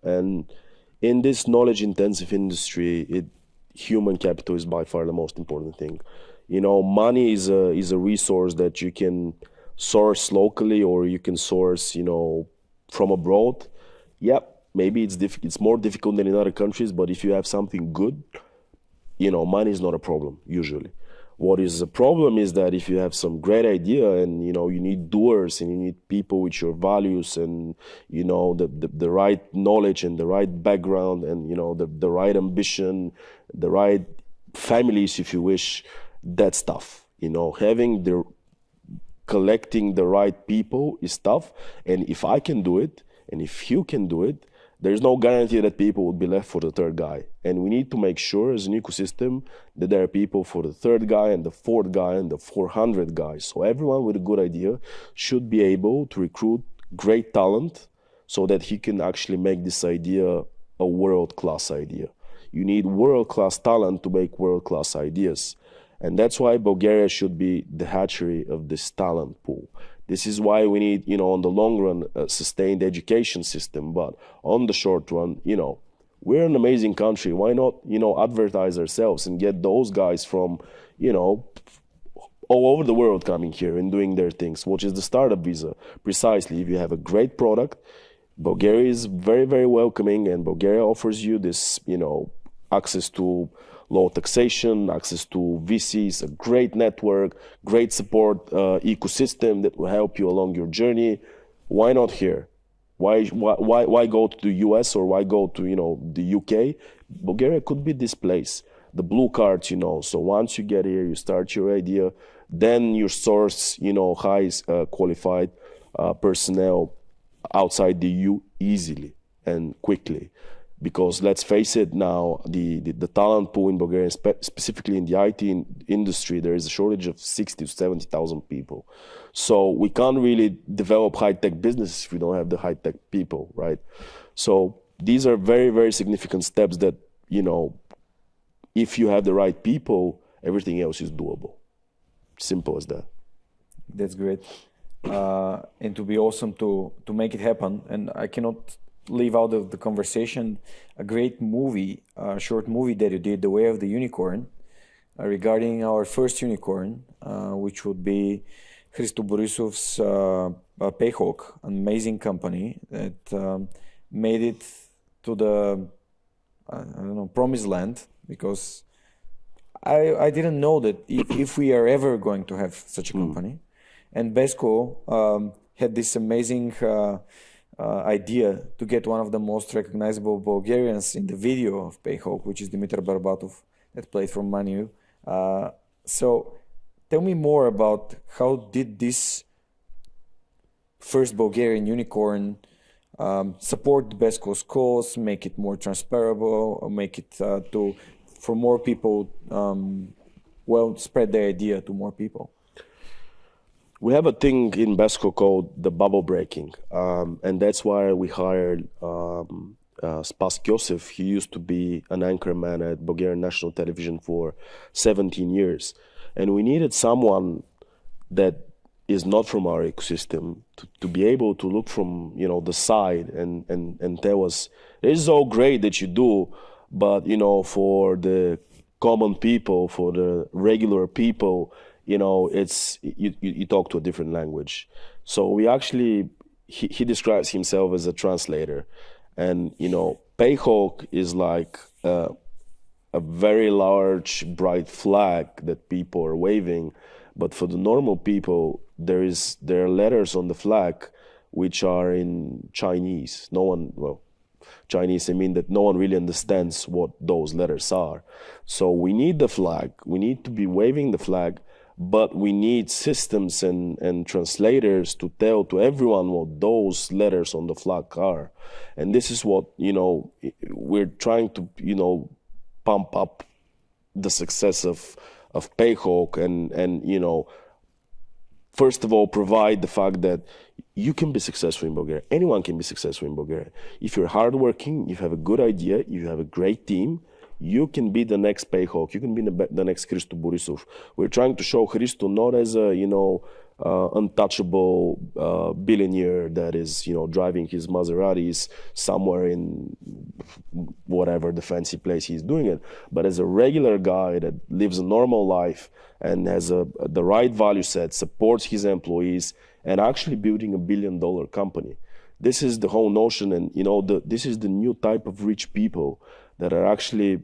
And in this knowledge-intensive industry, human capital is by far the most important thing. You know, money is a resource that you can source locally, or you can source, you know, from abroad. Yep, maybe it's more difficult than in other countries, but if you have something good, you know, money is not a problem usually. What is a problem is that if you have some great idea and, you know, you need doers and you need people with your values and, you know, the right knowledge and the right background and, you know, the right ambition, the right families, if you wish, that's tough. You know, collecting the right people is tough. And if I can do it, and if you can do it, there's no guarantee that people will be left for the third guy. And we need to make sure as an ecosystem that there are people for the third guy and the fourth guy and the 400 guys. So everyone with a good idea should be able to recruit great talent so that he can actually make this idea a world-class idea. You need world-class talent to make world-class ideas. And that's why Bulgaria should be the hatchery of this talent pool. This is why we need, you know, on the long run, a sustained education system. But on the short run, you know, we're an amazing country. Why not, you know, advertise ourselves and get those guys from, you know, all over the world coming here and doing their things, which is the startup visa. Precisely, if you have a great product, Bulgaria is very, very welcoming, and Bulgaria offers you this, you know, access to low taxation, access to VCs, a great network, great support ecosystem that will help you along your journey. Why not here? Why go to the US or why go to, you know, the UK? Bulgaria could be this place. The blue cards, you know. So once you get here, you start your idea, then you source, you know, high qualified personnel outside the EU easily and quickly. Because let's face it now, the talent pool in Bulgaria, specifically in the IT industry, there is a shortage of 60 to 70,000 people. So we can't really develop high-tech businesses if we don't have the high-tech people, right? So these are very, very significant steps that, you know, if you have the right people, everything else is doable. Simple as that. That's great. And to be awesome to make it happen. And I cannot leave out of the conversation a great movie, a short movie that you did, The Way of the Unicorn, regarding our first unicorn, which would be Hristo Borisov's Payhawk, an amazing company that made it to the, I don't know, promised land, because I didn't know that if we are ever going to have such a company. And Besko had this amazing idea to get one of the most recognizable Bulgarians in the video of Payhawk, which is Dimitar Barbatov, that played from Manu. So tell me more about how did this first Bulgarian unicorn support Besko's cause, make it more transferable, or make it for more people, spread the idea to more people? We have a thing in Besko called the bubble breaking, and that's why we hired Spas Kyosef. He used to be an anchorman at Bulgarian National Television for 17 years. And we needed someone that is not from our ecosystem to be able to look from, you know, the side and tell us, this is all great that you do, but, you know, for the common people, for the regular people, you know, it's you talk to a different language. So we actually, he describes himself as a translator. And, you know, Payhawk is like a very large, bright flag that people are waving. But for the normal people, there are letters on the flag which are in Chinese. Chinese, I mean that no one really understands what those letters are. So we need the flag. We need to be waving the flag. But we need systems and translators to tell to everyone what those letters on the flag are. And this is what, you know, we're trying to, you know, pump up the success of Payhawk and, you know, first of all, provide the fact that you can be successful in Bulgaria. Anyone can be successful in Bulgaria. If you're hardworking, you have a good idea, you have a great team, you can be the next Payhawk. You can be the next Hristo Borisov. We're trying to show Hristo not as a, you know, untouchable billionaire that is, driving his Maseratis somewhere in whatever the fancy place he's doing it. But as a regular guy that lives a normal life and has the right value set, supports his employees, and actually building $1 billion company. This is the whole notion, and this is the new type of rich people that are actually,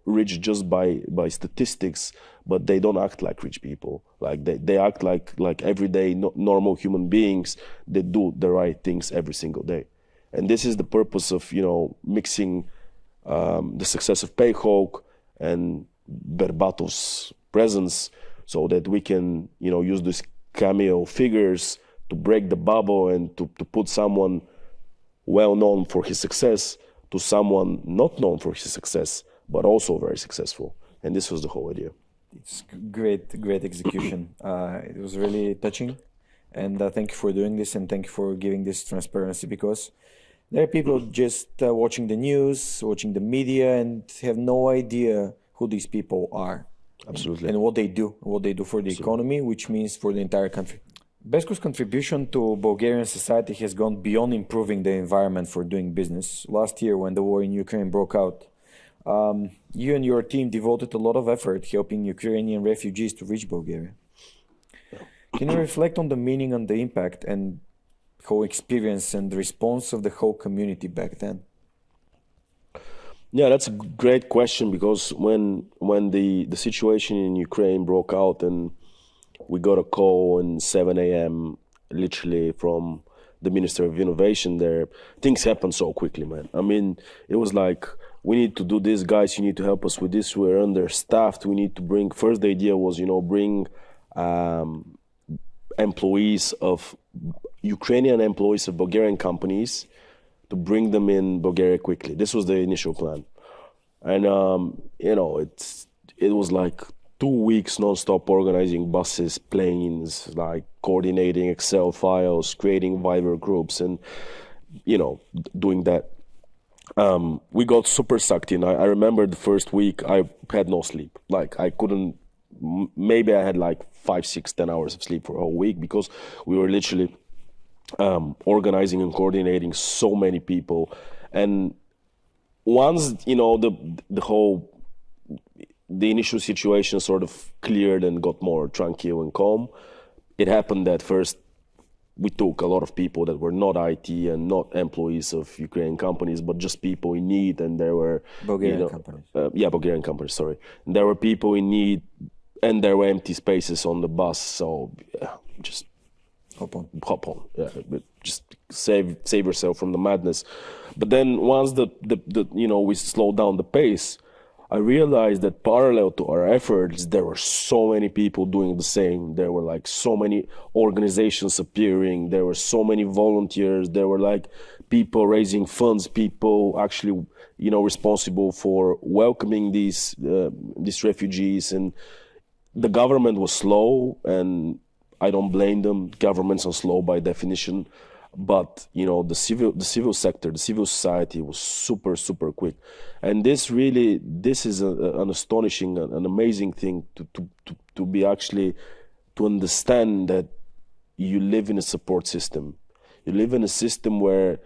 rich just by statistics, but they don't act like rich people. Like they act like everyday normal human beings that do the right things every single day. And this is the purpose of, mixing the success of Payhawk and Berbatov's presence, so that we can, use these cameo figures to break the bubble and to put someone well known for his success to someone not known for his success, but also very successful. And this was the whole idea. It's great execution. It was really touching. And thank you for doing this, and thank you for giving this transparency, because there are people just watching the news, watching the media, and have no idea who these people are. Absolutely. And what they do for the economy, which means for the entire country. Besco's contribution to Bulgarian society has gone beyond improving the environment for doing business. Last year, when the war in Ukraine broke out, you and your team devoted a lot of effort helping Ukrainian refugees to reach Bulgaria. Can you reflect on the meaning and the impact and whole experience and the response of the whole community back then? Yeah, that's a great question, because when the situation in Ukraine broke out and we got a call at 7 a.m. literally from the Minister of Innovation there, things happened so quickly, man. I mean, it was like, we need to do this, guys, you need to help us with this, we're understaffed, we need to bring, first the idea was, bring employees of, Ukrainian employees of Bulgarian companies, to bring them in Bulgaria quickly. This was the initial plan. And, it was like 2 weeks non-stop organizing buses, planes, like coordinating Excel files, creating Viber groups, and, doing that. We got super sucked in. I remember the first week I had no sleep. Like I couldn't, maybe I had like 5, 6, 10 hours of sleep for a whole week, because we were literally organizing and coordinating so many people. And once, the initial situation sort of cleared and got more tranquil and calm, it happened that first we took a lot of people that were not IT and not employees of Ukrainian companies, but just people in need. And there were Bulgarian companies. Bulgarian companies, sorry. And there were people in need, and there were empty spaces on the bus. So just hop on. Yeah, but just save yourself from the madness. But then once we slowed down the pace, I realized that parallel to our efforts, there were so many people doing the same. There were like so many organizations appearing. There were so many volunteers. There were like people raising funds, people actually, responsible for welcoming these refugees. And the government was slow, and I don't blame them. Governments are slow by definition. But the civil sector, the civil society was super, super quick, and this is an astonishing, an amazing thing to be actually, to understand that you live in a support system. You live in a system where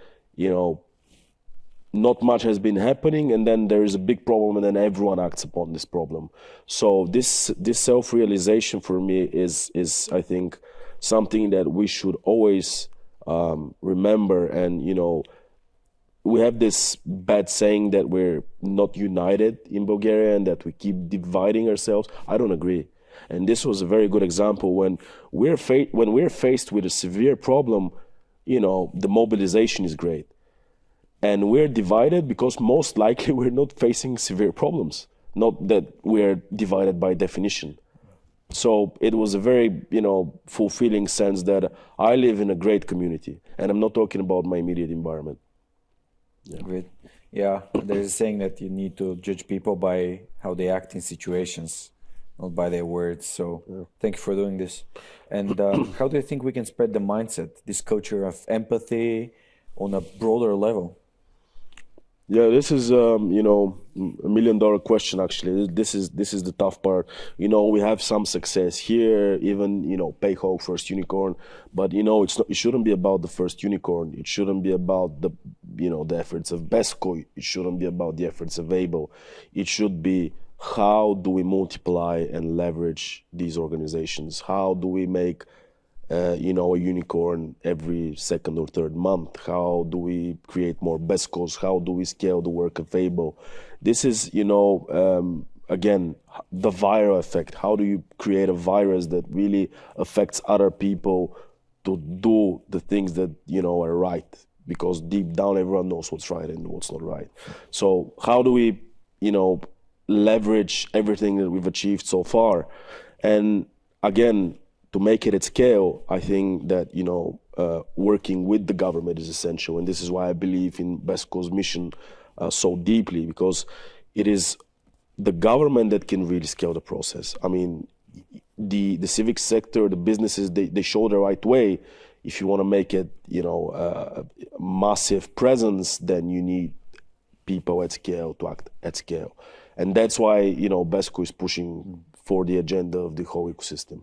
not much has been happening, and then there is a big problem, and then everyone acts upon this problem. So this self-realization for me is I think something that we should always remember. And we have this bad saying that we're not united in Bulgaria and that we keep dividing ourselves. I don't agree. And this was a very good example. When we're faced with a severe problem, the mobilization is great. And we're divided because most likely we're not facing severe problems, not that we're divided by definition. So it was a very, fulfilling sense that I live in a great community, and I'm not talking about my immediate environment. Yeah. Great. Yeah, there's a saying that you need to judge people by how they act in situations, not by their words. So Thank you for doing this. And how do you think we can spread the mindset, this culture of empathy on a broader level? Yeah, this is $1 million question actually. This is the tough part. We have some success here, even Payhawk first unicorn, but it shouldn't be about the first unicorn. It shouldn't be about the efforts of Besco. It shouldn't be about the efforts of Able. It should be how do we multiply and leverage these organizations? How do we make a unicorn every second or third month? How do we create more Bescos? How do we scale the work of Able? This is, again, the viral effect. How do you create a virus that really affects other people to do the things that, are right? Because deep down, everyone knows what's right and what's not right. So how do we, leverage everything that we've achieved so far? And again, to make it at scale, I think that working with the government is essential, and this is why I believe in Besco's mission so deeply, because it is the government that can really scale the process. I mean, the civic sector, the businesses, they show the right way. If you want to make it, a massive presence, then you need people at scale to act at scale, and that's why Besco is pushing for the agenda of the whole ecosystem.